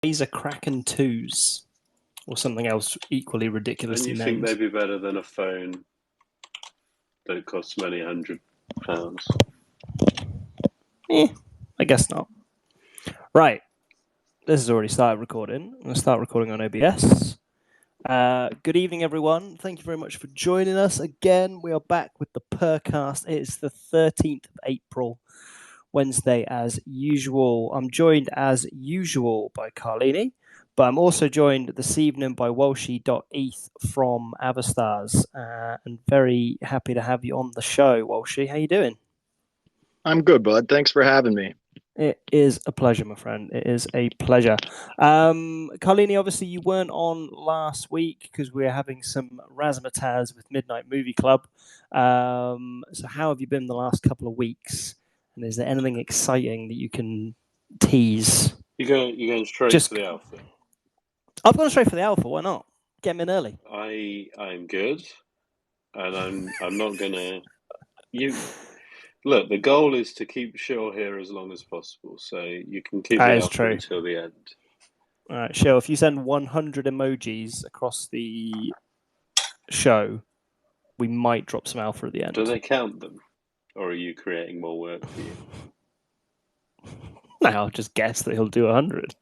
Razer Kraken 2s or something else equally And ridiculously you named. think they'd be better than a phone that costs many £100? I guess not. Right. This has already started recording. I'm going to start recording on OBS. Good evening, everyone. Thank you very much for joining us again. We are back with the Purr Cast. It is the 13th of April, Wednesday as usual. I'm joined as usual by Carlini, but I'm also joined this evening by Walshy.eth from Avastars. And very happy to have you on the show, Walshy. How you doing? I'm good, bud. Thanks for having me. It is a pleasure, my friend. It is a pleasure. Carlini, obviously you weren't on last week because we were having some razzmatazz with Midnight Movie Club. So how have you been the last couple of weeks? And is there anything exciting that you can tease? You're going straight for the alpha. I've gone straight for the alpha. Why not? Get me in early. I'm good, and I'm not gonna. Look, the goal is to keep Shill here as long as possible, so you can keep the alpha until the end. All right, Shill, if you send 100 emojis across the show, we might drop some alpha at the end. Do they count them? Or are you creating more work for you? No, I'll just guess that he'll do 100.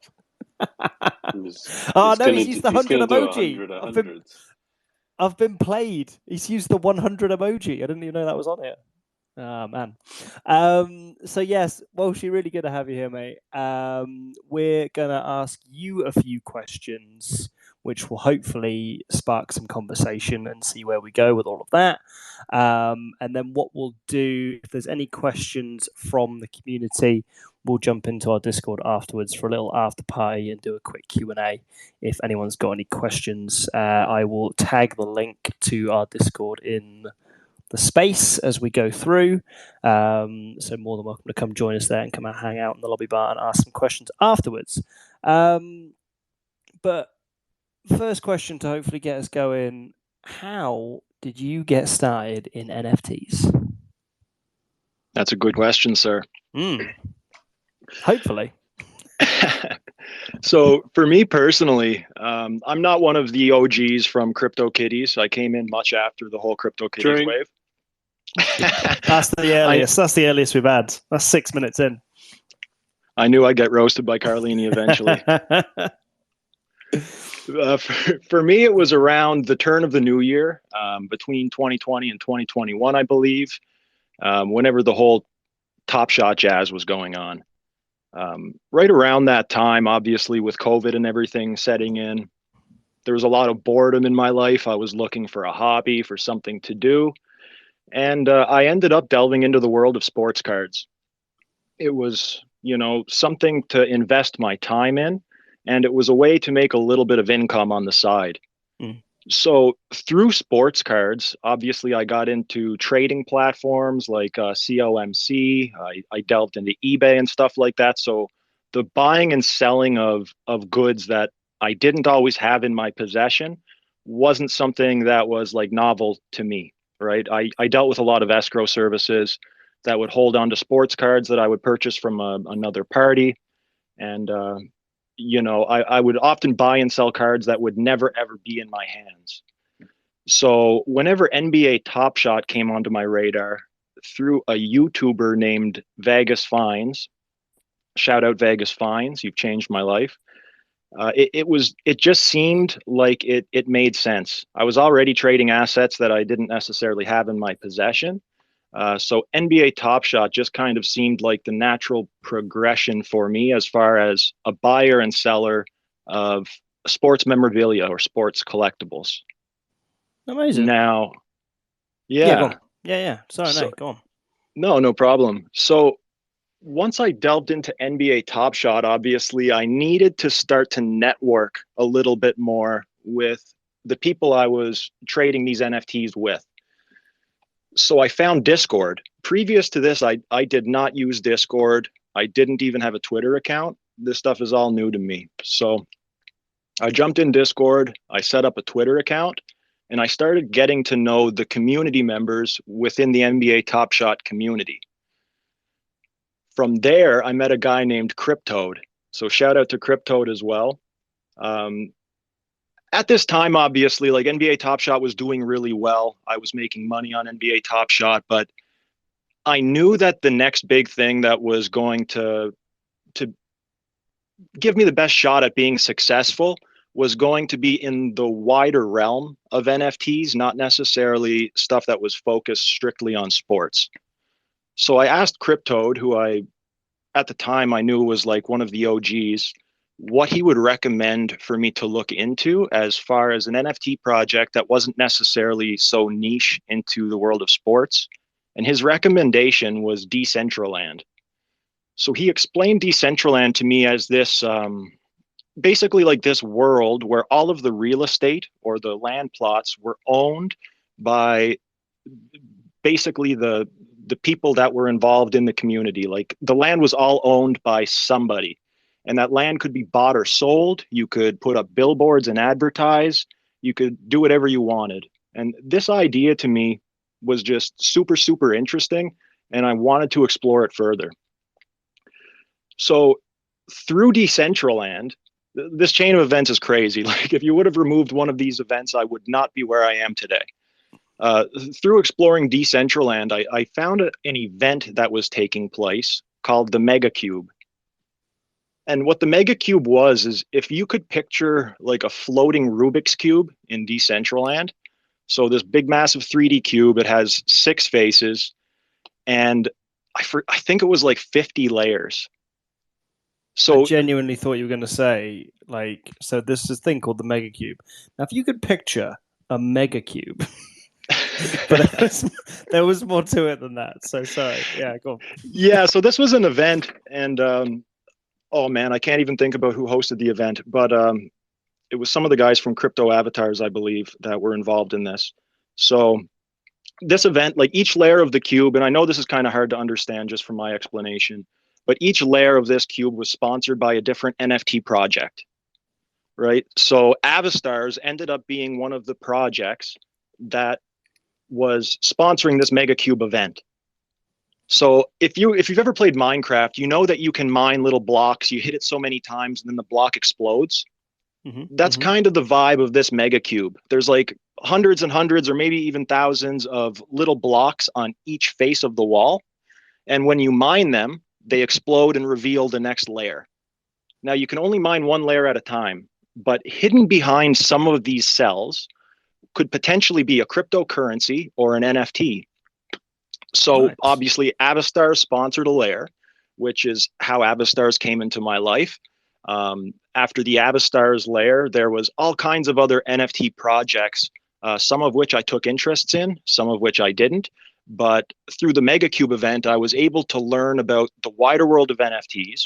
He's used the 100 emoji. I've been played. He's used the 100 emoji. I didn't even know that was on here. Oh, man. So, yes, Walshy, really good to have you here, mate. We're going to ask you a few questions, which will hopefully spark some conversation and see where we go with all of that. And then what we'll do, if there's any questions from the community, we'll jump into our Discord afterwards for a little after party and do a quick Q&A. If anyone's got any questions, I will tag the link to our Discord in the space as we go through. So more than welcome to come join us there and come and hang out in the lobby bar and ask some questions afterwards. But first question to hopefully get us going, how did you get started in NFTs? That's a good question, sir. Hopefully. So for me personally, I'm not one of the OGs from CryptoKitties. I came in much after the whole CryptoKitties wave. That's the earliest. That's the earliest we've had. That's 6 minutes in. I knew I'd get roasted by Carlini eventually. For me, it was around the turn of the new year, between 2020 and 2021, I believe, whenever the whole Top Shot jazz was going on. Right around that time, obviously with COVID and everything setting in, there was a lot of boredom in my life. I was looking for a hobby, for something to do. And I ended up delving into the world of sports cards. It was, something to invest my time in, and it was a way to make a little bit of income on the side. So through sports cards, obviously I got into trading platforms like COMC. I delved into eBay and stuff like that. So the buying and selling of goods that I didn't always have in my possession wasn't something that was like novel to me. Right. I dealt with a lot of escrow services that would hold on to sports cards that I would purchase from another party. And, I would often buy and sell cards that would never, ever be in my hands. So whenever NBA Top Shot came onto my radar through a YouTuber named Vegas Fines, shout out Vegas Fines, you've changed my life. It just seemed like it made sense. I was already trading assets that I didn't necessarily have in my possession. So NBA Top Shot just kind of seemed like the natural progression for me as far as a buyer and seller of sports memorabilia or sports collectibles. Amazing. Now, yeah. Sorry, go on. No problem. So once I delved into NBA Top Shot, obviously I needed to start to network a little bit more with the people I was trading these NFTs with. So I found Discord. Previous to this, I did not use Discord. I didn't even have a Twitter account. This stuff is all new to me. So I jumped in Discord. I set up a Twitter account, and I started getting to know the community members within the NBA Top Shot community. From there, I met a guy named Cryptoad, So shout out to Cryptoad as well. At this time, obviously, like NBA Top Shot was doing really well. I was making money on NBA Top Shot, but I knew that the next big thing that was going to give me the best shot at being successful was going to be in the wider realm of NFTs, not necessarily stuff that was focused strictly on sports. So I asked Cryptoad, who at the time I knew was like one of the OGs, what he would recommend for me to look into as far as an NFT project that wasn't necessarily so niche into the world of sports. And his recommendation was Decentraland. So he explained Decentraland to me as this basically like this world where all of the real estate or the land plots were owned by basically the people that were involved in the community. Like the land was all owned by somebody, and that land could be bought or sold. You could put up billboards and advertise. You could do whatever you wanted. And this idea to me was just super, super interesting, and I wanted to explore it further. So through Decentraland, this chain of events is crazy. Like if you would have removed one of these events, I would not be where I am today. Through exploring Decentraland, I found an event that was taking place called the Mega Cube. And what the Mega Cube was is if you could picture like a floating Rubik's Cube in Decentraland. So this big massive 3D cube, it has 6 faces, and I think it was like 50 layers. So I genuinely thought you were going to say, like, so this is a thing called the Mega Cube. Now, if you could picture a Mega Cube, but there was more to it than that. So sorry. Yeah, go on. Yeah, so this was an event, and oh man, I can't even think about who hosted the event, but it was some of the guys from Crypto Avastars, I believe, that were involved in this. So this event, like each layer of the cube, and I know this is kind of hard to understand just from my explanation, but each layer of this cube was sponsored by a different NFT project, right? So Avastars ended up being one of the projects that was sponsoring this Mega Cube event. So if you've ever played Minecraft, you know that you can mine little blocks. You hit it so many times, and then the block explodes. That's kind of the vibe of this Mega Cube. There's like hundreds and hundreds, or maybe even thousands of little blocks on each face of the wall. And when you mine them, they explode and reveal the next layer. Now you can only mine one layer at a time, but hidden behind some of these cells could potentially be a cryptocurrency or an NFT. So obviously Avastars sponsored a layer, which is how Avastars came into my life. After the Avastars layer, there was all kinds of other NFT projects, some of which I took interests in, some of which I didn't. But through the Mega Cube event, I was able to learn about the wider world of NFTs.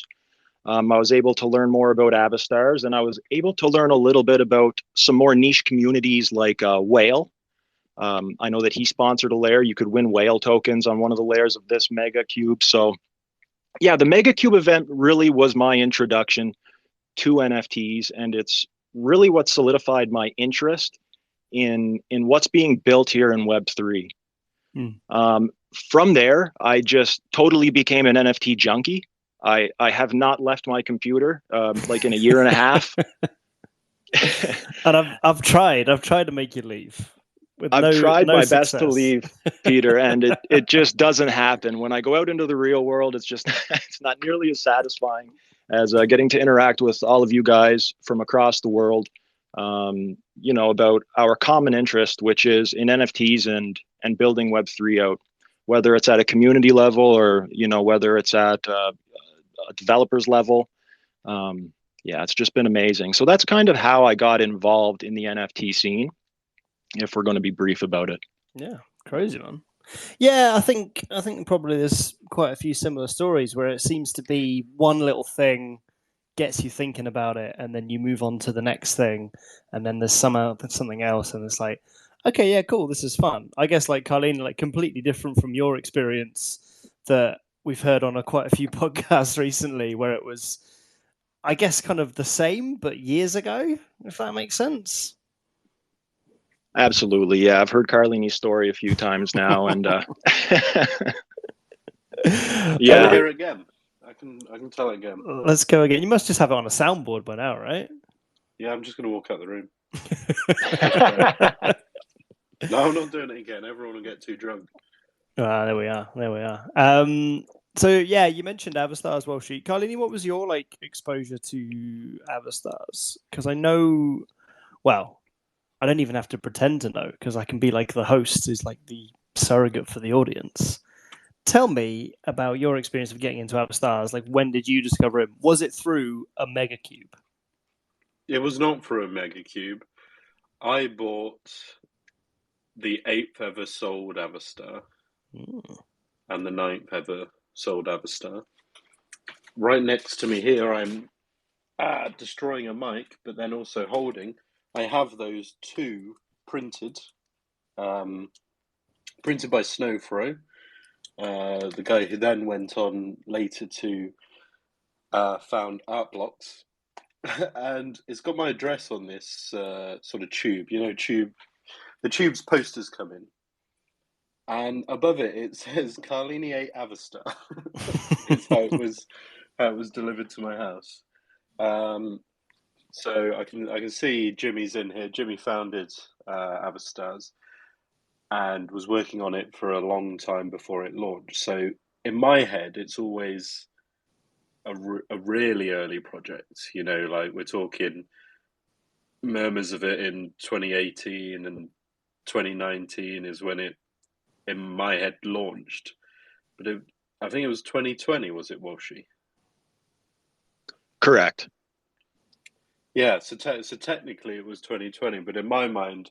I was able to learn more about Avastars, and I was able to learn a little bit about some more niche communities like Whale. I know that he sponsored a layer. You could win whale tokens on one of the layers of this Mega Cube. So yeah, the Mega Cube event really was my introduction to NFTs, and it's really what solidified my interest in what's being built here in Web3. From there, I just totally became an NFT junkie. I have not left my computer like in a year and a half. And I've tried to make you leave. I've tried my best to leave, Peter, and it just doesn't happen. When I go out into the real world, it's just it's not nearly as satisfying as getting to interact with all of you guys from across the world, you know, about our common interest, which is in NFTs and building Web3 out, whether it's at a community level or, you know, whether it's at a developer's level. Yeah, it's just been amazing. So that's kind of how I got involved in the NFT scene, if we're going to be brief about it. Yeah, crazy, man. Yeah, I think probably there's quite a few similar stories where it seems to be one little thing gets you thinking about it, and then you move on to the next thing, and then there's something else, and it's like, okay, yeah, cool, this is fun. I guess like Carlene, like completely different from your experience that we've heard on quite a few podcasts recently, where it was, I guess, kind of the same but years ago, if that makes sense. Absolutely, yeah. I've heard Carlene's story a few times now, and yeah, I can hear it again. can tell it again. Let's go again. You must just have it on a soundboard by now, right? Yeah, I'm just going to walk out the room. No, I'm not doing it again. Everyone will get too drunk. There we are. So yeah, you mentioned Avastars, Walshy. Carlini, what was your exposure to Avastars? Because I know, well, I don't even have to pretend to know because I can be the host who's the surrogate for the audience. Tell me about your experience of getting into Avastars. When did you discover it? Was it through a mega cube? It was not through a mega cube. I bought the 8th ever sold Avastar and the 9th ever sold Avastar. Right next to me here, I'm destroying a mic, but then also holding. I have those 2 printed by Snowthrow, the guy who then went on later to found Art Blocks. And it's got my address on this sort of tube. The tube's posters come in. And above it says Carlini 8 Avastar. It's how it was delivered to my house. So I can see Jimmy's in here. Jimmy founded Avastars and was working on it for a long time before it launched. So in my head, it's always a really early project. We're talking murmurs of it in 2018 and 2019 is when it, in my head, launched. But I think it was 2020, was it, Walshy? Correct. Yeah, so technically it was 2020, but in my mind,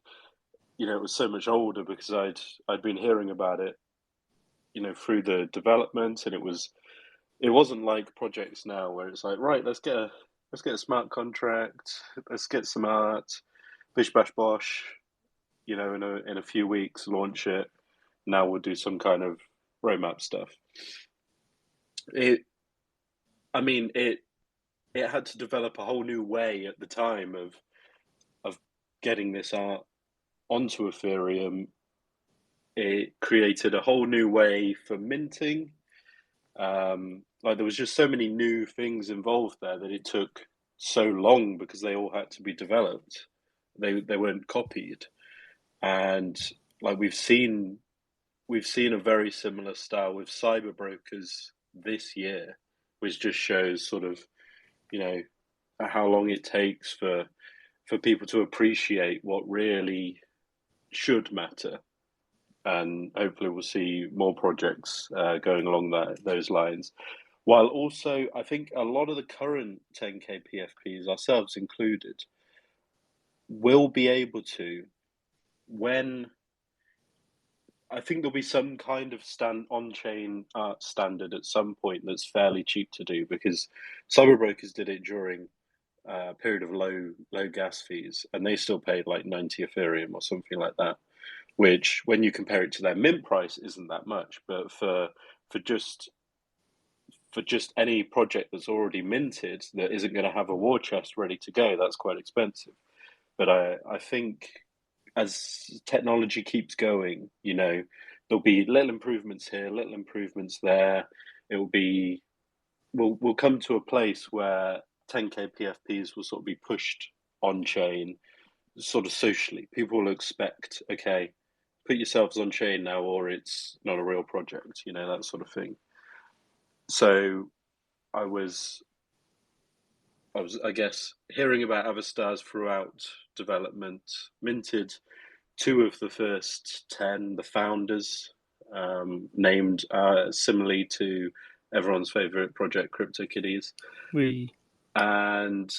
it was so much older because I'd been hearing about it, through the development, and it wasn't like projects now where it's right, let's get a smart contract, let's get some art, bish bash bosh, in a few weeks launch it. Now we'll do some kind of roadmap stuff. It had to develop a whole new way at the time of getting this art onto Ethereum. It created a whole new way for minting. There was just so many new things involved there that it took so long because they all had to be developed. They weren't copied, and we've seen a very similar style with cyber brokers this year, which just shows sort of how long it takes for people to appreciate what really should matter. And hopefully we'll see more projects going along those lines. While also, I think a lot of the current 10K PFPs, ourselves included, will be able to, when I think there'll be some kind of on-chain art standard at some point that's fairly cheap to do, because cyber brokers did it during a period of low gas fees, and they still paid 90 Ethereum or something like that, which when you compare it to their mint price isn't that much, but for just any project that's already minted that isn't going to have a war chest ready to go, that's quite expensive. But I think as technology keeps going, there'll be little improvements here, little improvements there. We'll come to a place where 10K PFPs will sort of be pushed on chain, sort of socially. People will expect, okay, put yourselves on chain now, or it's not a real project, that sort of thing. So I was, I guess, hearing about Avastars throughout development, minted 2 of the first 10, the founders, named similarly to everyone's favorite project, CryptoKitties. And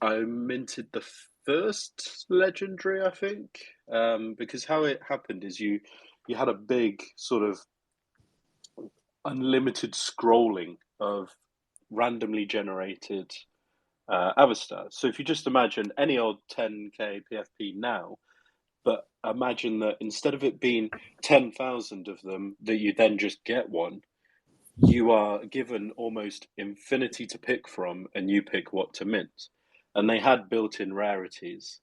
I minted the first legendary, I think, because how it happened is you had a big sort of unlimited scrolling of randomly generated Avastars. So if you just imagine any old 10K PFP now, but imagine that instead of it being 10,000 of them that you then just get one, you are given almost infinity to pick from, and you pick what to mint. And they had built-in rarities.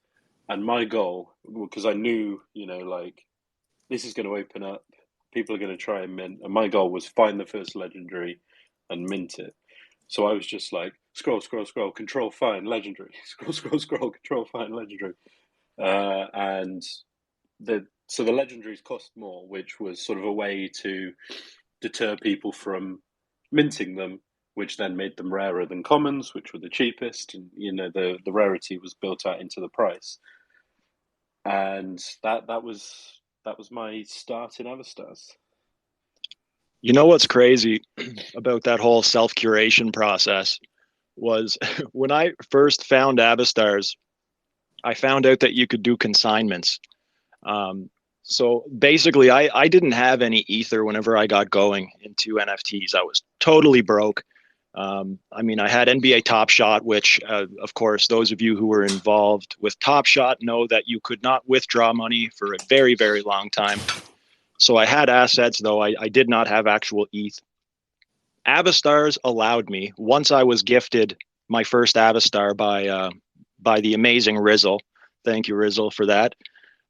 And my goal, because I knew, this is going to open up, people are going to try and mint. And my goal was find the first legendary, and mint it. So I was just like, scroll, scroll, scroll, control, find, legendary, scroll, scroll, scroll, control, find, legendary. And so the legendaries cost more, which was sort of a way to deter people from minting them, which then made them rarer than commons, which were the cheapest. And, the rarity was built out into the price. And that was my start in Avastars. You know what's crazy about that whole self-curation process was when I first found Avastars, I found out that you could do consignments. So basically, I didn't have any ether whenever I got going into NFTs. I was totally broke. I mean, I had NBA Top Shot, which, of course, those of you who were involved with Top Shot know that you could not withdraw money for a very, very long time. So I had assets, though I did not have actual ETH. Avastars allowed me, once I was gifted my first Avastar by the amazing Rizzle. Thank you, Rizzle, for that.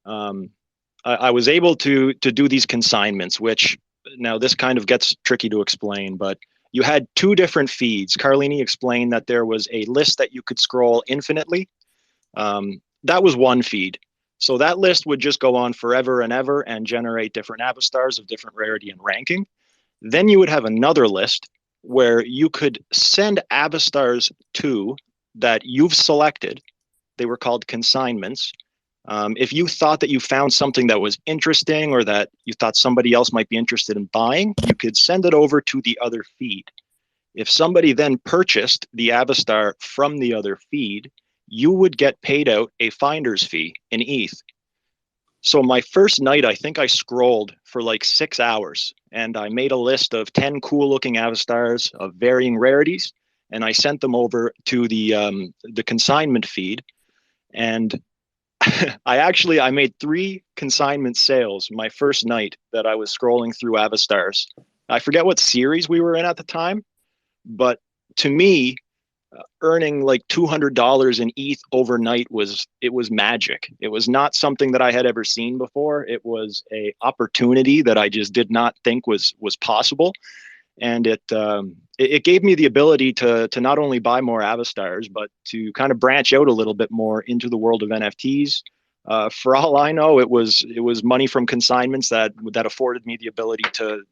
I was able to do these consignments, which now this kind of gets tricky to explain, but you had two different feeds. Carlini explained that there was a list that you could scroll infinitely. That was one feed. So that list would just go on forever and ever and generate different Avastars of different rarity and ranking. Then you would have another list where you could send Avastars to that you've selected. They were called consignments. If you thought that you found something that was interesting or that you thought somebody else might be interested in buying, you could send it over to the other feed. If somebody then purchased the Avastar from the other feed, you would get paid out a finder's fee in ETH. So my first night, I think I scrolled for like 6 hours and I made a list of 10 cool looking Avastars of varying rarities. And I sent them over to the consignment feed. And I made 3 consignment sales my first night that I was scrolling through Avastars. I forget what series we were in at the time, but to me, earning like $200 in ETH overnight was magic. It was not something that I had ever seen before. It was a opportunity that I just did not think was possible, and it gave me the ability to not only buy more Avastars, but to kind of branch out a little bit more into the world of NFTs. For all I know, it was money from consignments that afforded me the ability to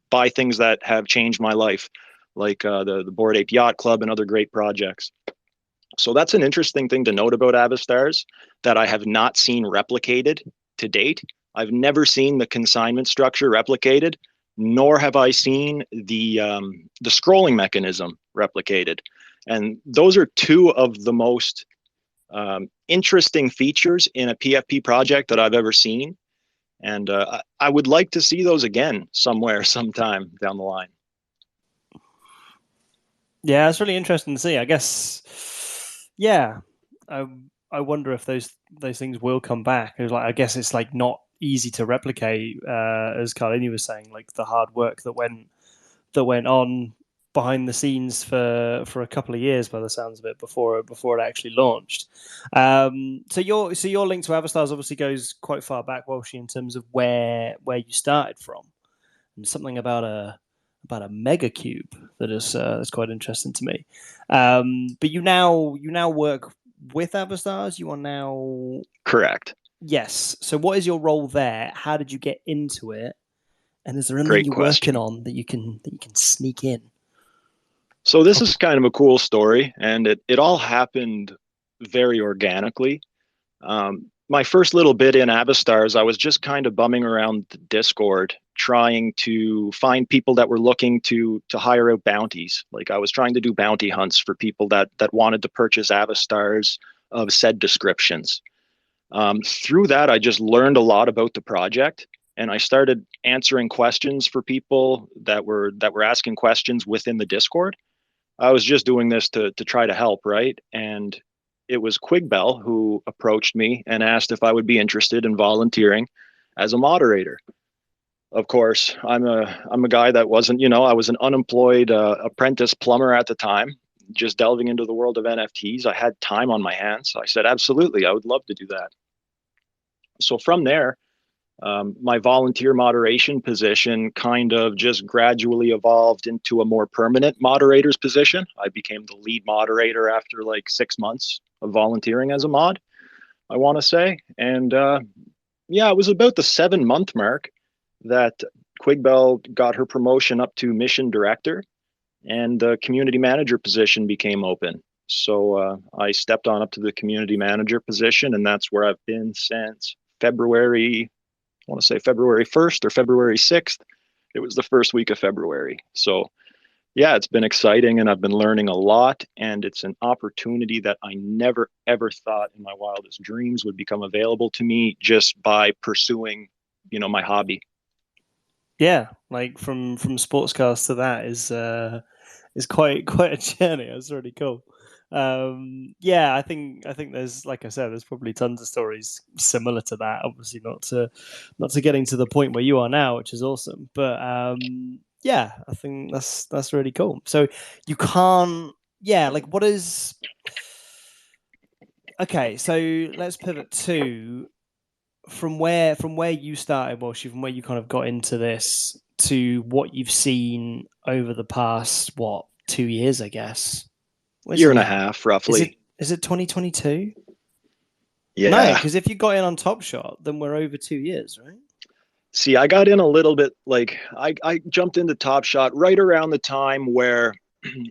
buy things that have changed my life, like the Bored Ape Yacht Club and other great projects. So that's an interesting thing to note about Avastars that I have not seen replicated to date. I've never seen the consignment structure replicated, nor have I seen the scrolling mechanism replicated. And those are two of the most interesting features in a PFP project that I've ever seen. And I would like to see those again somewhere, sometime down the line. Yeah, it's really interesting to see. I guess, yeah, I wonder if those things will come back. I guess it's like not easy to replicate, as Carlini was saying, like the hard work that went on behind the scenes for a couple of years, by the sounds of it, before it actually launched. So your link to Avastars obviously goes quite far back, Walshy, in terms of where you started from, and something about a mega cube that's quite interesting to me. But you now work with Avastars. You are now correct. Yes. So what is your role there? How did you get into it? And is there anything Great you're question. working on that you can sneak in? So this is kind of a cool story, and it all happened very organically. My first little bit in Avastars, I was just kind of bumming around the Discord, trying to find people that were looking to hire out bounties. Like I was trying to do bounty hunts for people that wanted to purchase Avastars of said descriptions. Through that, I just learned a lot about the project, and I started answering questions for people that were asking questions within the Discord. I was just doing this to try to help, right? And it was Quigbell who approached me and asked if I would be interested in volunteering as a moderator. Of course, I'm a guy that wasn't, I was an unemployed apprentice plumber at the time, just delving into the world of NFTs. I had time on my hands. So I said, absolutely, I would love to do that. So from there, My volunteer moderation position kind of just gradually evolved into a more permanent moderator's position. I became the lead moderator after like 6 months of volunteering as a mod, I want to say. And yeah, it was about the 7-month mark that Quigbell got her promotion up to mission director, and the community manager position became open. So I stepped on up to the community manager position, and that's where I've been since February. I want to say February 1st or February 6th. It was the first week of February. So yeah, it's been exciting, and I've been learning a lot, and it's an opportunity that I never ever thought in my wildest dreams would become available to me just by pursuing, my hobby. Yeah, like from sportscast to that is quite a journey. It's really cool. Yeah, I think there's, like I said, there's probably tons of stories similar to that. Obviously, not to getting to the point where you are now, which is awesome. But yeah, I think that's really cool. So you can't, yeah, like what is? Okay, so let's pivot to from where you started, Walshy, from where you kind of got into this to what you've seen over the past 2 years, I guess. Year and a half, roughly. Is it 2022? Yeah. No, because if you got in on Top Shot, then we're over 2 years, right? See, I got in a little bit, like I jumped into Top Shot right around the time where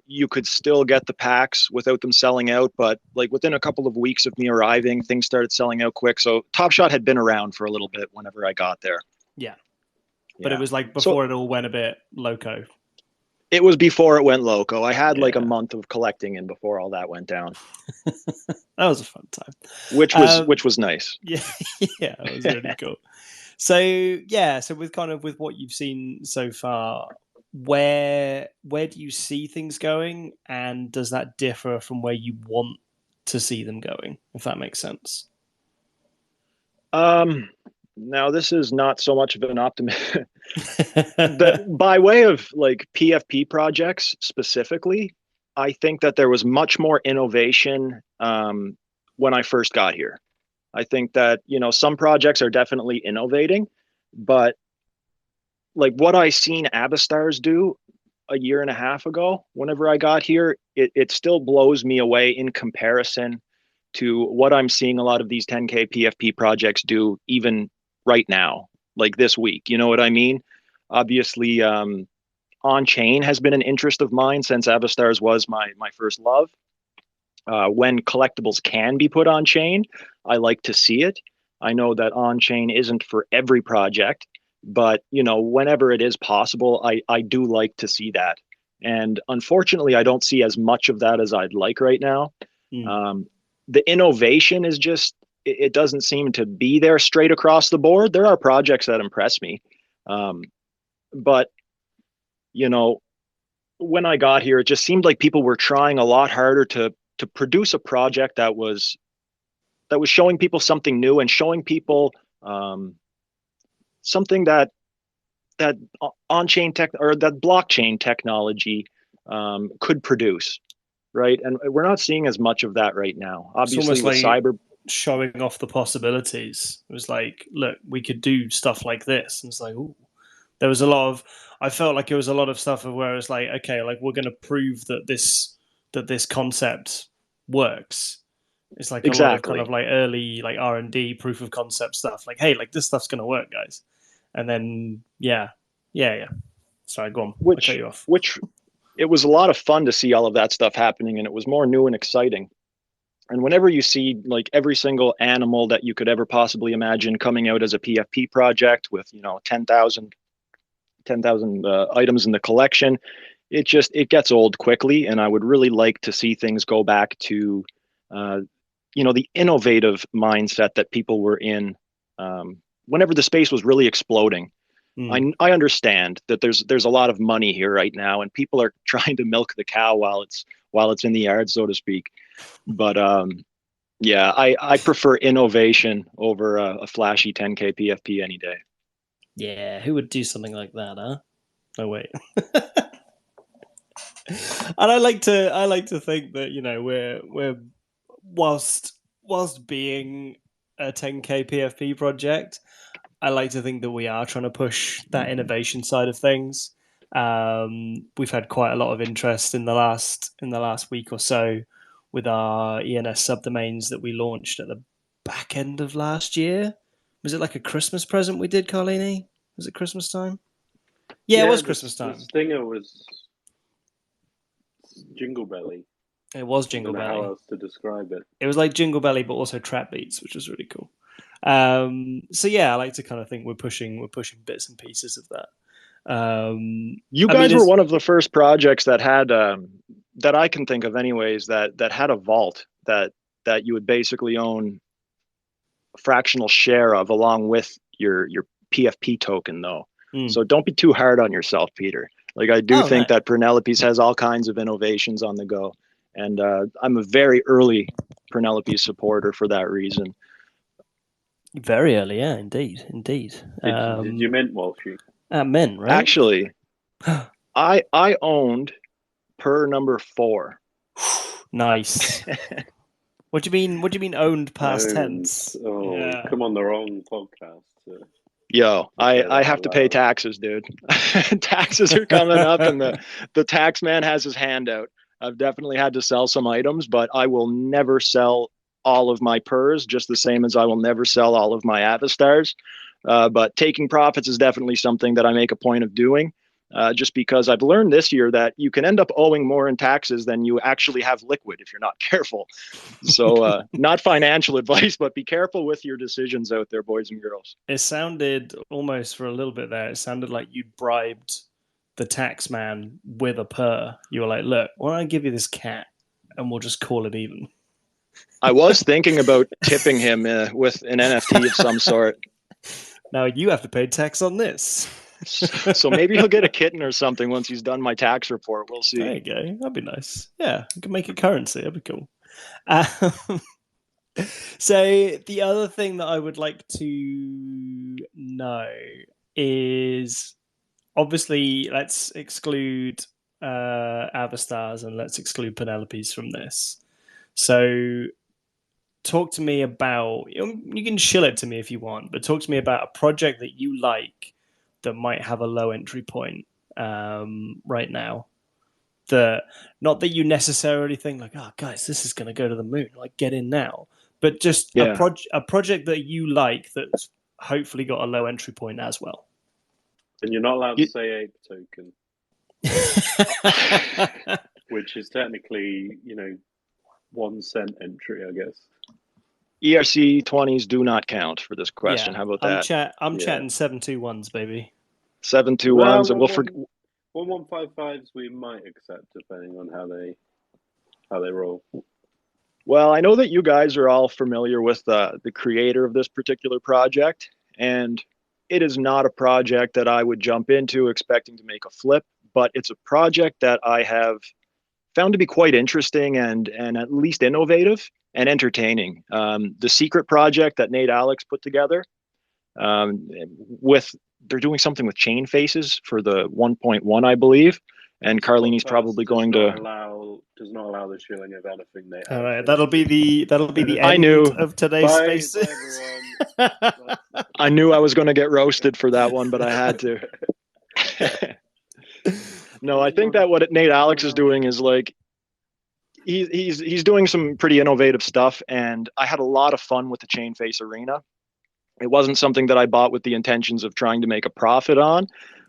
you could still get the packs without them selling out, but like within a couple of weeks of me arriving, things started selling out quick. So Top Shot had been around for a little bit whenever I got there. Yeah. But it was like before it all went a bit loco. It was before it went loco. I had like a month of collecting in before all that went down. That was a fun time. Which was nice. Yeah, yeah, it was really cool. So yeah, so with what you've seen so far, where do you see things going, and does that differ from where you want to see them going, if that makes sense? Now this is not so much of an optimism. By way of like PFP projects specifically, I think that there was much more innovation when I first got here. I think that, some projects are definitely innovating, but like what I seen Avastars do a year and a half ago, whenever I got here, it still blows me away in comparison to what I'm seeing a lot of these 10K PFP projects do even right now, like this week. You know what I mean? Obviously, on-chain has been an interest of mine since Avastars was my first love. When collectibles can be put on chain, I like to see it. I know that on-chain isn't for every project, but whenever it is possible, I do like to see that. And unfortunately, I don't see as much of that as I'd like right now. The innovation is just, it doesn't seem to be there straight across the board. There are projects that impress me. But, when I got here, it just seemed like people were trying a lot harder to produce a project that was showing people something new and showing people something that on-chain tech or that blockchain technology could produce, right? And we're not seeing as much of that right now. Obviously, with cyber showing off the possibilities, it was like, look, we could do stuff like this, and it's like, ooh. There was a lot of, I felt like it was a lot of stuff of where it's like, okay, like we're going to prove that this concept works. It's like a lot of kind of like early like R&D proof of concept stuff. Like, hey, like this stuff's going to work, guys. And then yeah. Sorry, go on. I'll cut you off. Which it was a lot of fun to see all of that stuff happening, and it was more new and exciting. And whenever you see like every single animal that you could ever possibly imagine coming out as a PFP project with 10,000 items in the collection, it gets old quickly. And I would really like to see things go back to the innovative mindset that people were in whenever the space was really exploding. I understand that there's a lot of money here right now, and people are trying to milk the cow while it's in the yard, so to speak. But yeah, I prefer innovation over a flashy 10K PFP any day. Yeah, who would do something like that, huh? Oh wait. And I like to think that we're whilst being a 10K PFP project, like to think that we are trying to push that innovation side of things. We've had quite a lot of interest in the last week or so with our ENS subdomains that we launched at the back end of last year. Was it like a Christmas present we did, Carlini? Was it Christmas time? Yeah, it was Christmas time. The stinger was Jingle Belly. It was Jingle Belly. I don't know how else to describe it. It was like Jingle Belly, but also trap beats, which was really cool. So yeah, I like to kind of think we're pushing bits and pieces of that. You guys were one of the first projects that had that I can think of, anyways, that had a vault that you would basically own a fractional share of, along with your PFP token, though. So don't be too hard on yourself, Peter. Like, I do think that Penelope's has all kinds of innovations on the go, and I'm a very early Penelope supporter for that reason. Very early, yeah, indeed. Did you mint, Walshy? Mint, right? Actually, I owned Purr number 4. Nice. What do you mean owned past tense? Oh, yeah. Come on the wrong podcast. Yo, I have to pay taxes, dude. Taxes are coming up, and the tax man has his hand out. I've definitely had to sell some items, but I will never sell all of my Purrs, just the same as I will never sell all of my Avastars. But taking profits is definitely something that I make a point of doing, just because I've learned this year that you can end up owing more in taxes than you actually have liquid if you're not careful. So not financial advice, but be careful with your decisions out there, boys and girls. It sounded almost, for a little bit there, it sounded like you bribed the tax man with a Purr. You were like, look, why don't I give you this cat and we'll just call it even? I was thinking about tipping him with an NFT of some sort. Now you have to pay tax on this. So maybe he'll get a kitten or something once he's done my tax report. We'll see. There you go. That'd be nice. Yeah, we can make it currency. That'd be cool. So the other thing that I would like to know is, obviously, let's exclude Avastars and let's exclude Penelope's from this. So talk to me about, you can shill it to me if you want, but talk to me about a project that you like that might have a low entry point right now. Not that you necessarily think like, oh guys, this is going to go to the moon, like get in now, but just a project that you like that's hopefully got a low entry point as well. And you're not allowed to say ape token, which is technically 1 cent entry, I guess. ERC 20s do not count for this question. How about that? I'm chatting 721s, baby. 721s, and we'll forget. 1155s we might accept depending on how they roll. Well, I know that you guys are all familiar with the creator of this particular project, and it is not a project that I would jump into expecting to make a flip, but it's a project that I have found to be quite interesting and at least innovative and entertaining. The secret project that Nate Alex put together, they're doing something with chain faces for the 1.1, I believe. And Carlini's probably going to does not allow the shilling of anything. Nate All right, that'll be the end of today's Spaces. I knew I was going to get roasted for that one, but I had to. No, I think that what Nate Alex is doing is like he's doing some pretty innovative stuff, and I had a lot of fun with the chain face arena. It wasn't something that I bought with the intentions of trying to make a profit on.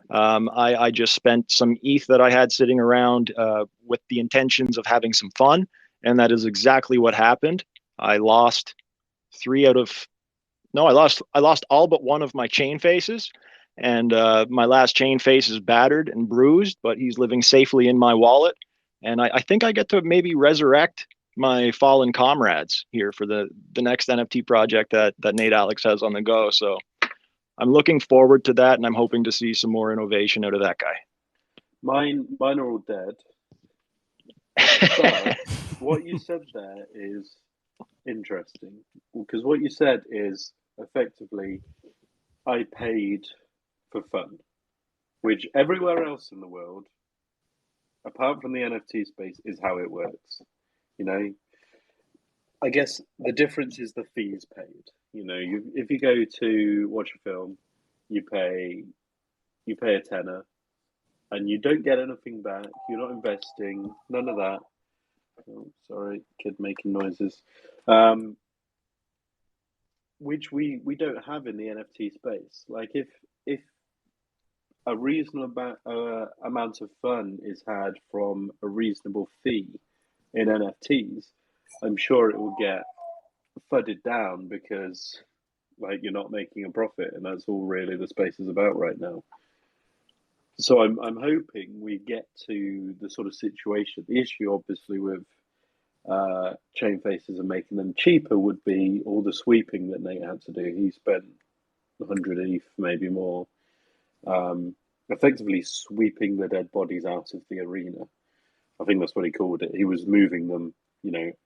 I just spent some ETH that I had sitting around with the intentions of having some fun, and that is exactly what happened. I lost I lost all but one of my chain faces, and my last chain face is battered and bruised, but he's living safely in my wallet. And I think I get to maybe resurrect my fallen comrades here for the next NFT project that Nate Alex has on the go. So I'm looking forward to that, and I'm hoping to see some more innovation out of that guy. Mine are all dead. But what you said there is interesting, because what you said is effectively I paid for fun, which everywhere else in the world, apart from the NFT space, is how it works. I guess the difference is the fees paid. If you go to watch a film, you pay a tenner, and you don't get anything back. You're not investing, none of that. Oh, sorry, kid making noises. Which we don't have in the NFT space. Like if a reasonable amount of fun is had from a reasonable fee in NFTs, I'm sure it will get flooded down because like you're not making a profit, and that's all really the space is about right now. So I'm hoping we get to the sort of situation. The issue, obviously, with chain faces and making them cheaper would be all the sweeping that Nate had to do. He spent 100 ETH, maybe more, effectively sweeping the dead bodies out of the arena. I think that's what he called it. He was moving them,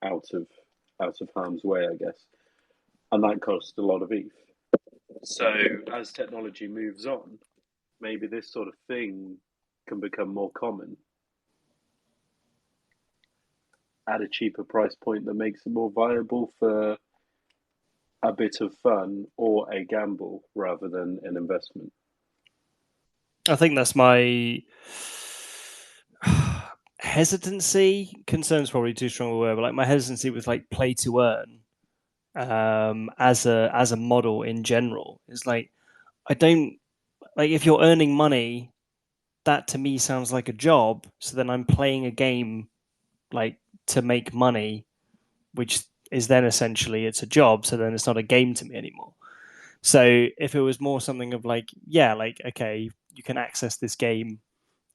out of harm's way, I guess, and that cost a lot of ETH. So as technology moves on, maybe this sort of thing can become more common at a cheaper price point that makes it more viable for a bit of fun or a gamble rather than an investment. I think that's my hesitancy. Concern's probably too strong a word, but like my hesitancy with like play to earn as a model in general is like, I don't like, if you're earning money, that to me sounds like a job. So then I'm playing a game like to make money, which is then essentially it's a job. So then it's not a game to me anymore. So if it was more something of like, yeah, like, okay, you can access this game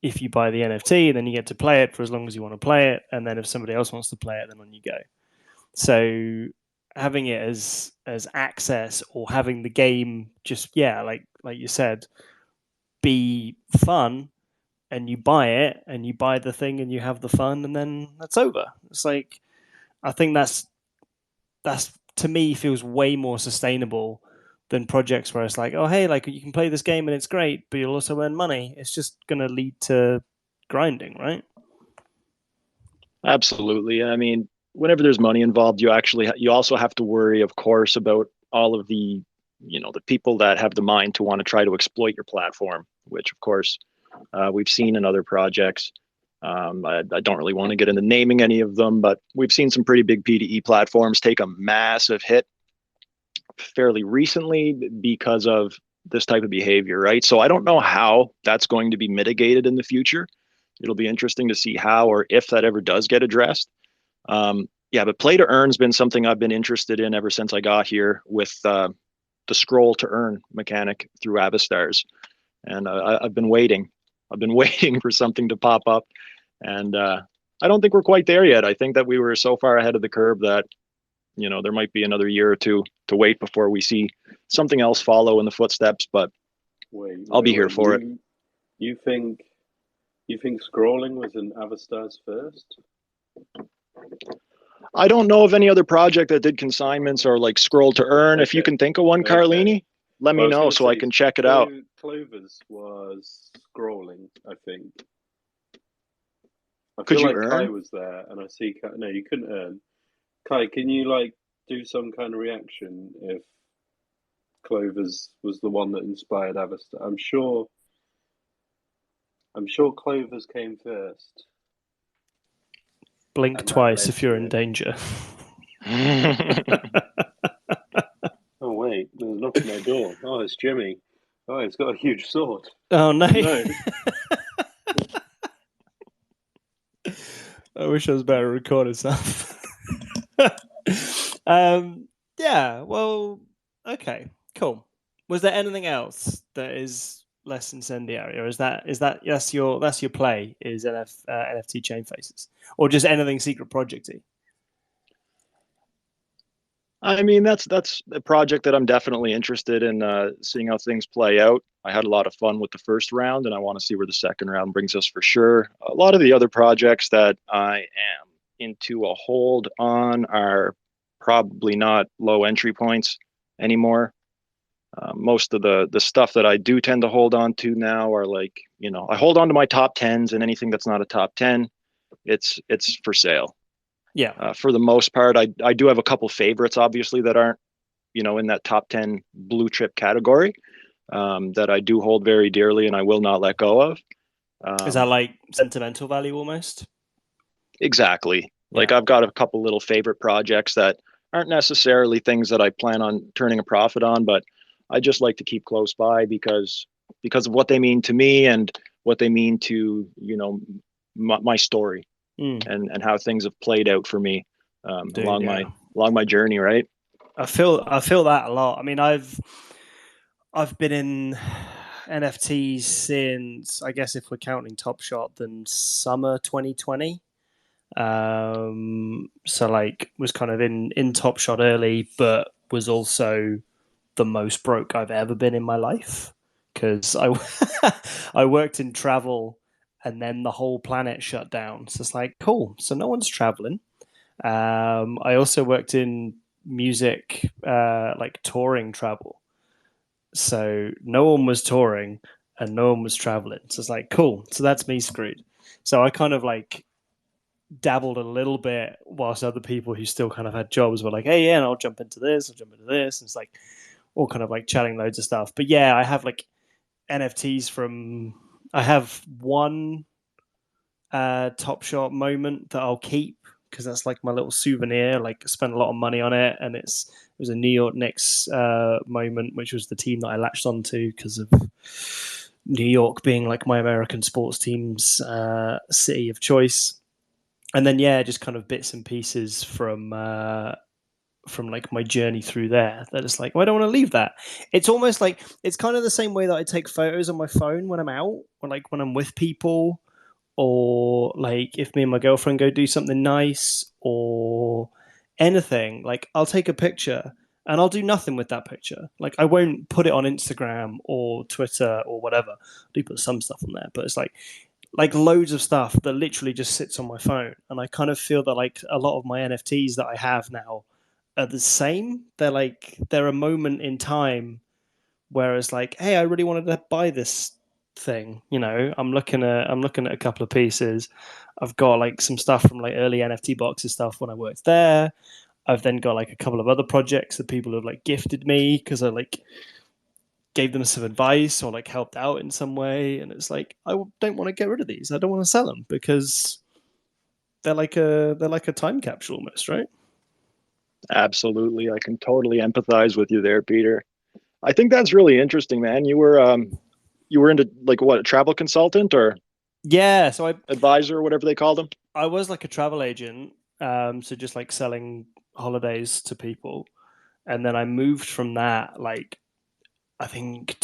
if you buy the NFT, then you get to play it for as long as you want to play it. And then if somebody else wants to play it, then on you go. So having it as access, or having the game just, yeah, like you said, be fun, and you buy it and you buy the thing and you have the fun, and then that's over. It's like, I think that's to me feels way more sustainable than projects where it's like, oh, hey, like you can play this game and it's great, but you'll also earn money. It's just going to lead to grinding, right? Absolutely. I mean, whenever there's money involved, you also have to worry, of course, about all of the the people that have the mind to want to try to exploit your platform, which of course we've seen in other projects. I don't really want to get into naming any of them, but we've seen some pretty big PDE platforms take a massive hit fairly recently because of this type of behavior, right? So I don't know how that's going to be mitigated in the future. It'll be interesting to see how or if that ever does get addressed. Yeah, but play to earn's been something I've been interested in ever since I got here with the scroll to earn mechanic through Avastars. And I've been waiting. I've been waiting for something to pop up. And I don't think we're quite there yet. I think that we were so far ahead of the curve that there might be another year or two to wait before we see something else follow in the footsteps, but I'll be here for it. You think scrolling was in Avastars first? I don't know of any other project that did consignments or like scroll to earn. Okay. If you can think of one, Carlini, let me know so I can check it out. Clover's was scrolling, I think. Could you earn? Kai was there, and I see Kai. No, you couldn't earn. Kai, can you like do some kind of reaction if Clover's was the one that inspired Avastar? I'm sure Clover's came first. Blink twice if you're in danger. Oh wait, there's a knock at my door. Oh, it's Jimmy. Oh, he's got a huge sword. Oh no. No. I wish I was better at recording stuff. Yeah, well, okay, cool. Was there anything else that is less incendiary, or is that's your play is NFT chain faces, or just anything secret projecty? I mean, that's a project that I'm definitely interested in seeing how things play out. I had a lot of fun with the first round, and I want to see where the second round brings us for sure. A lot of the other projects that I am into a hold on are probably not low entry points anymore. Most of the stuff that I do tend to hold on to now are like, I hold on to my top 10s, and anything that's not a top 10, it's for sale. Yeah. For the most part, I do have a couple favorites, obviously, that aren't, in that top 10 blue chip category, that I do hold very dearly and I will not let go of. Is that like sentimental value almost? Exactly. Like Yeah. I've got a couple little favorite projects that aren't necessarily things that I plan on turning a profit on, but I just like to keep close by because of what they mean to me and what they mean to, my story and how things have played out for me Dude, along my journey, right? I feel that a lot. I mean, I've been in NFTs since, I guess if we're counting Top Shot, then summer 2020. So like was kind of in Top Shot early, but was also the most broke I've ever been in my life because I I worked in travel and then the whole planet shut down. So it's like cool. So no one's traveling. I also worked in music, like touring travel. So no one was touring and no one was traveling. So it's like cool. So that's me screwed. So I kind of like dabbled a little bit whilst other people who still kind of had jobs were like, hey, yeah, and I'll jump into this, I'll jump into this. And it's like all kind of like chatting loads of stuff. But yeah, I have like NFTs from, I have one Top Shot moment that I'll keep because that's like my little souvenir. Like I spent a lot of money on it, and it was a New York Knicks moment, which was the team that I latched onto because of New York being like my American sports team's city of choice. And then yeah, just kind of bits and pieces from like my journey through there. That it's like, well, I don't want to leave that. It's almost like it's kind of the same way that I take photos on my phone when I'm out, or like when I'm with people, or like if me and my girlfriend go do something nice or anything. Like I'll take a picture and I'll do nothing with that picture. Like I won't put it on Instagram or Twitter or whatever. I do put some stuff on there, but it's like loads of stuff that literally just sits on my phone. And I kind of feel that like a lot of my NFTs that I have now are the same. They're a moment in time where it's like, hey, I really wanted to buy this thing. I'm looking at a couple of pieces. I've got like some stuff from like early NFT boxes stuff when I worked there. I've then got like a couple of other projects that people have like gifted me because I like gave them some advice or like helped out in some way. And it's like, I don't want to get rid of these. I don't want to sell them because they're like a time capsule almost, right? Absolutely. I can totally empathize with you there, Peter. I think that's really interesting, man. You were into like what, a travel consultant or Yeah, so advisor or whatever they called them? I was like a travel agent, so just like selling holidays to people. And then I moved from that like I think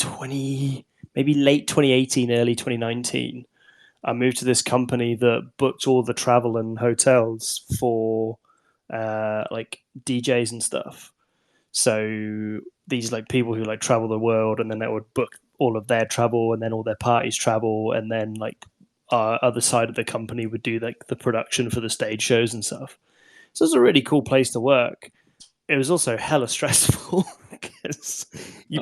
maybe late 2018, early 2019. I moved to this company that booked all the travel and hotels for like DJs and stuff. So these like people who like travel the world, and then they would book all of their travel, and then all their parties travel, and then like other side of the company would do like the production for the stage shows and stuff. So it's a really cool place to work. It was also hella stressful because you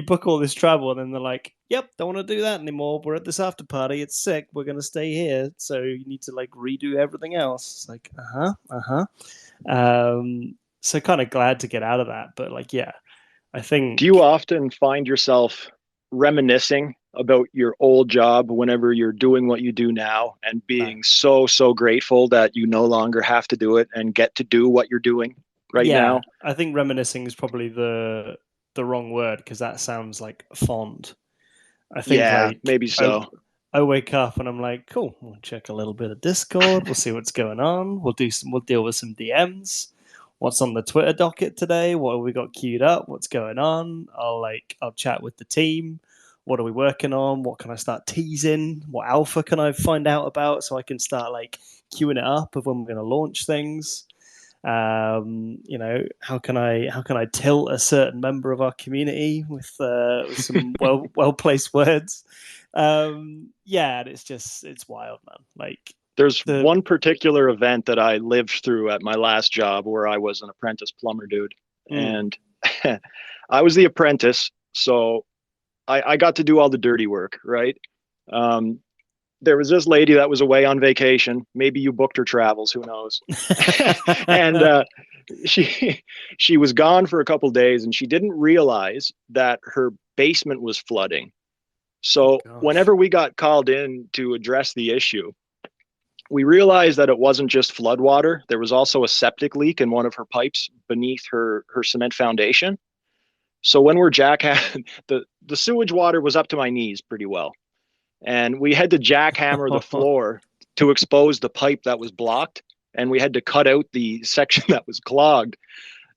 book all this travel, and then they're like, "Yep, don't want to do that anymore. We're at this after party. It's sick. We're gonna stay here, so you need to like redo everything else." It's like, so kind of glad to get out of that, but like, yeah, I think. Do you often find yourself reminiscing about your old job whenever you're doing what you do now and being so grateful that you no longer have to do it and get to do what you're doing right now? I think reminiscing is probably the wrong word because that sounds like fond. I think like maybe so. I wake up and I'm like, cool, we'll check a little bit of Discord, we'll see what's going on, we'll deal with some DMs. What's on the Twitter docket today? What have we got queued up? What's going on? I'll chat with the team. What are we working on? What can I start teasing? What alpha can I find out about so I can start like queuing it up of when we're going to launch things? How can I tilt a certain member of our community with some well placed words? And it's wild, man. Like there's one particular event that I lived through at my last job where I was an apprentice plumber dude, and I was the apprentice, so I got to do all the dirty work, right? there was this lady that was away on vacation. Maybe you booked her travels, who knows? And she was gone for a couple days, and she didn't realize that her basement was flooding. So whenever we got called in to address the issue, we realized that it wasn't just flood water. There was also a septic leak in one of her pipes beneath her cement foundation. So when we're the sewage water was up to my knees pretty well. And we had to jackhammer the floor to expose the pipe that was blocked. And we had to cut out the section that was clogged.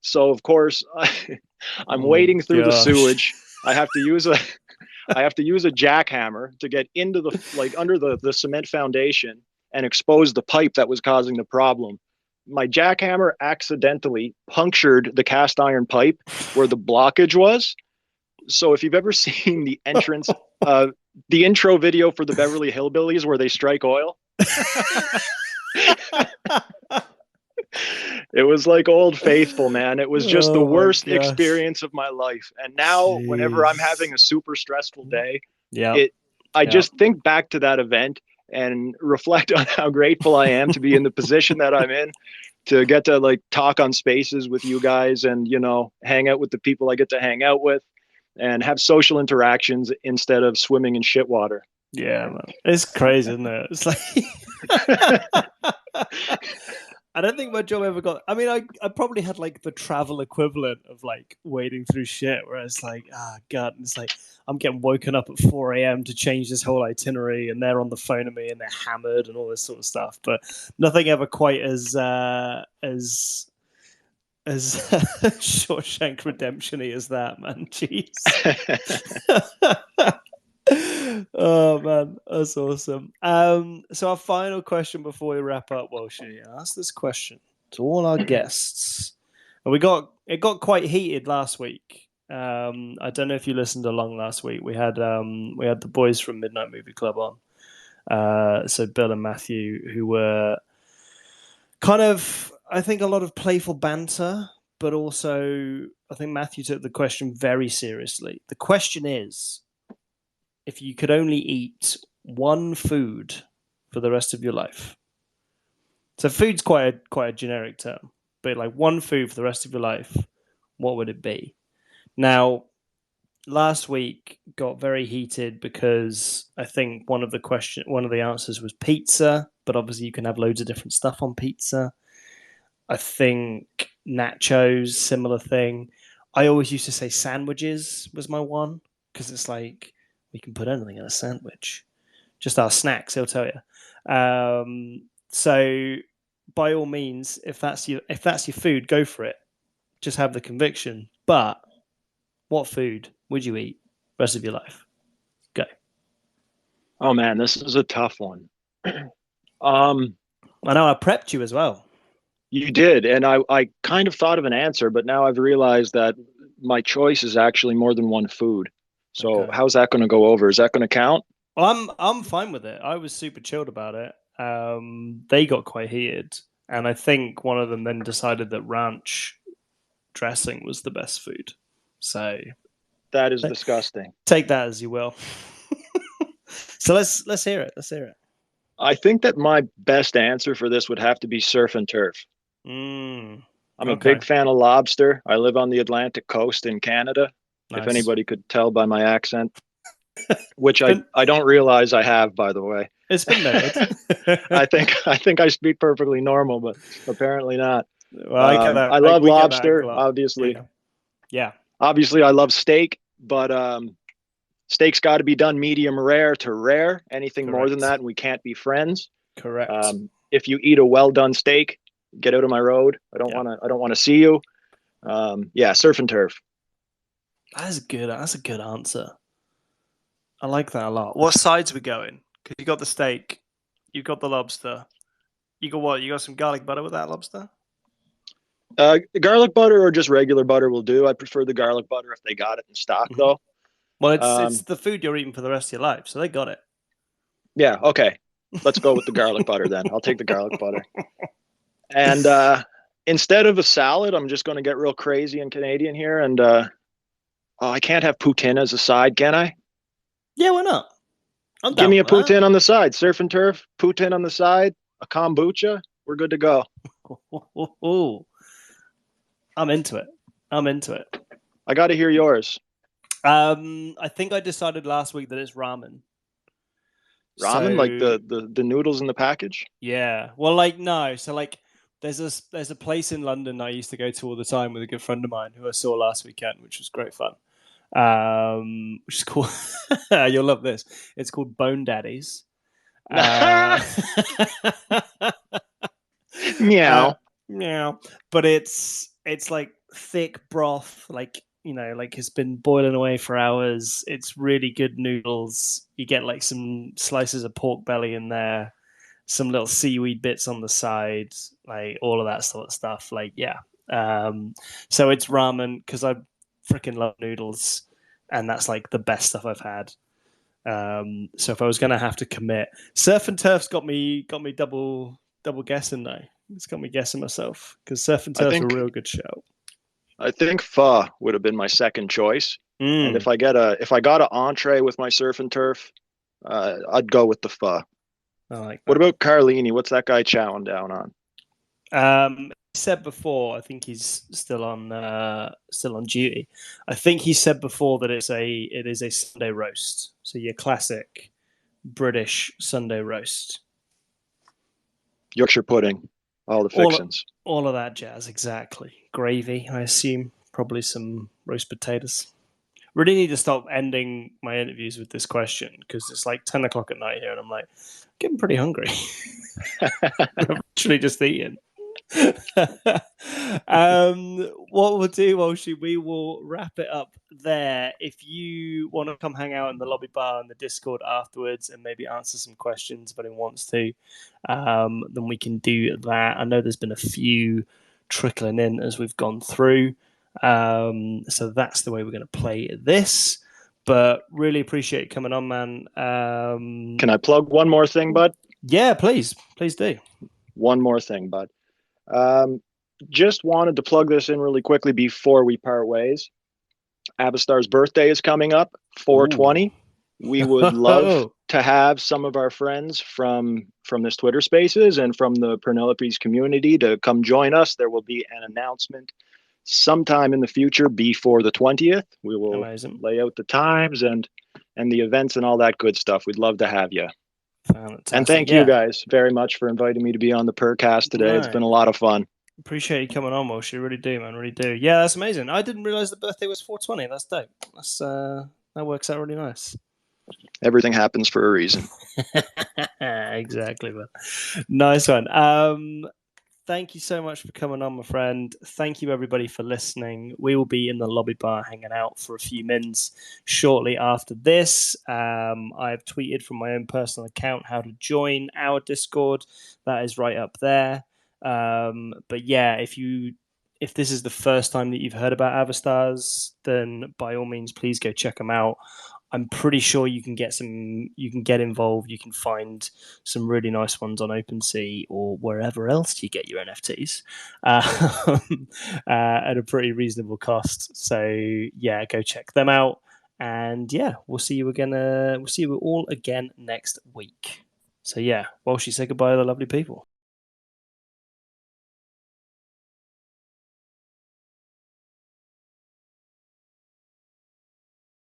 So of course, I'm wading through the sewage. I have to use a jackhammer to get into under the cement foundation and expose the pipe that was causing the problem. My jackhammer accidentally punctured the cast iron pipe where the blockage was. So if you've ever seen the entrance, the intro video for the Beverly Hillbillies where they strike oil, it was like Old Faithful, man. It was just the worst experience of my life. And now whenever I'm having a super stressful day, I just think back to that event and reflect on how grateful I am to be in the position that I'm in, to get to like talk on spaces with you guys and, you know, hang out with the people I get to hang out with and have social interactions instead of swimming in shit water. Yeah, man. It's crazy, isn't it? It's like I don't think my job ever got. I mean, I probably had like the travel equivalent of like wading through shit, where it's like, God, and it's like I'm getting woken up at 4 a.m. to change this whole itinerary, and they're on the phone to me, and they're hammered, and all this sort of stuff. But nothing ever quite as Shawshank Redemption-y as that, man. Jeez. Oh man, that's awesome. So our final question before we wrap up, Walshy, I asked this question to all our guests, and it got quite heated last week. I don't know if you listened along last week. We had the boys from Midnight Movie Club on, so Bill and Matthew, who were kind of, I think, a lot of playful banter, but also I think Matthew took the question very seriously. The question is, if you could only eat one food for the rest of your life. So food's quite a generic term, but like one food for the rest of your life, what would it be? Now, last week got very heated because I think one of the answers was pizza, but obviously you can have loads of different stuff on pizza. I think nachos, similar thing. I always used to say sandwiches was my one, because it's like, you can put anything in a sandwich. Just our snacks, he'll tell you. So by all means, if that's your food, go for it. Just have the conviction. But what food would you eat the rest of your life? Go. Oh man, this is a tough one. I know I prepped you as well. You did, and I kind of thought of an answer, but now I've realized that my choice is actually more than one food. So how's that going to go over? Is that going to count? Well, I'm fine with it. I was super chilled about it. They got quite heated, and I think one of them then decided that ranch dressing was the best food. So that is disgusting. Take that as you will. So let's hear it. Let's hear it. I think that my best answer for this would have to be surf and turf. I'm a big fan of lobster. I live on the Atlantic coast in Canada. Nice. If anybody could tell by my accent, which I don't realize I have, by the way. It's been noted. I think I speak perfectly normal, but apparently not. Well, I love lobster, obviously. Yeah. Obviously, I love steak, but steak's got to be done medium rare to rare. Anything more than that, and we can't be friends. Correct. If you eat a well done steak, get out of my road. I don't want to see you. Surf and turf. That's good. That's a good answer. I like that a lot. What sides we going? Because you got the steak, you got the lobster. You got what? You got some garlic butter with that lobster? Garlic butter or just regular butter will do. I prefer the garlic butter if they got it in stock, though. Well, it's the food you're eating for the rest of your life, so they got it. Yeah. Okay. Let's go with the garlic butter then. I'll take the garlic butter. And instead of a salad, I'm just going to get real crazy and Canadian here, and I can't have poutine as a side, can I? Yeah, why not? I'm Give me a down with poutine on the side. Surf and turf, poutine on the side, a kombucha. We're good to go. that. I'm into it. I got to hear yours. I think I decided last week that it's ramen. Ramen, So, like the noodles in the package? Yeah. Well, like, no. So, like, there's a place in London I used to go to all the time with a good friend of mine who I saw last weekend, which was great fun. Which is cool. You'll love this. It's called Bone Daddies. Meow. Meow. But it's like thick broth, like, you know, like it's been boiling away for hours. It's really good noodles. You get like some slices of pork belly in there, some little seaweed bits on the side, like all of that sort of stuff. Like, yeah. So it's ramen because I freaking love noodles, and that's like the best stuff I've had. So if I was gonna have to commit, surf and turf's got me double guessing though. It's got me guessing myself because surf and turf's a real good show. I think pho would have been my second choice. And if I got an entree with my surf and turf, I'd go with the pho. I like that. What about Carlini? What's that guy chowing down on? He said before, I think he's still on duty. I think he said before that it is a Sunday roast. So your classic British Sunday roast. Yorkshire pudding, all the fixins. All of that jazz, exactly. Gravy, I assume. Probably some roast potatoes. Really need to stop ending my interviews with this question because it's like 10 o'clock at night here and I'm like, getting pretty hungry. I'm actually just eating. What we'll do, Walshy, we will wrap it up there. If you want to come hang out in the lobby bar and the Discord afterwards and maybe answer some questions if anyone wants to, then we can do that. I know there's been a few trickling in as we've gone through, so that's the way we're going to play this. But really appreciate you coming on, man. Can I plug one more thing, bud? Yeah, please do. One more thing, bud. Just wanted to plug this in really quickly before we part ways. Avastars' birthday is coming up, 4/20. We would love to have some of our friends from this Twitter Spaces and from the Penelope's community to come join us. There will be an announcement sometime in the future before the 20th. We will lay out the times and the events and all that good stuff. We'd love to have you. Fantastic. And thank you guys very much for inviting me to be on the Purr Cast today. No. It's been a lot of fun. Appreciate you coming on, Walsh. You really do, man. Really do. Yeah, that's amazing. I didn't realize the birthday was 4/20. That's dope. That works out really nice. Everything happens for a reason. Exactly, man. Nice one. Thank you so much for coming on, my friend. Thank you, everybody, for listening. We will be in the lobby bar hanging out for a few minutes shortly after this. I've tweeted from my own personal account how to join our Discord. That is right up there. But yeah, if this is the first time that you've heard about Avastars, then by all means, please go check them out. I'm pretty sure you can get involved. You can find some really nice ones on OpenSea or wherever else you get your NFTs at a pretty reasonable cost. So yeah, go check them out. And yeah, we'll see you again. We'll see you all again next week. So yeah, Walshy, say goodbye to the lovely people.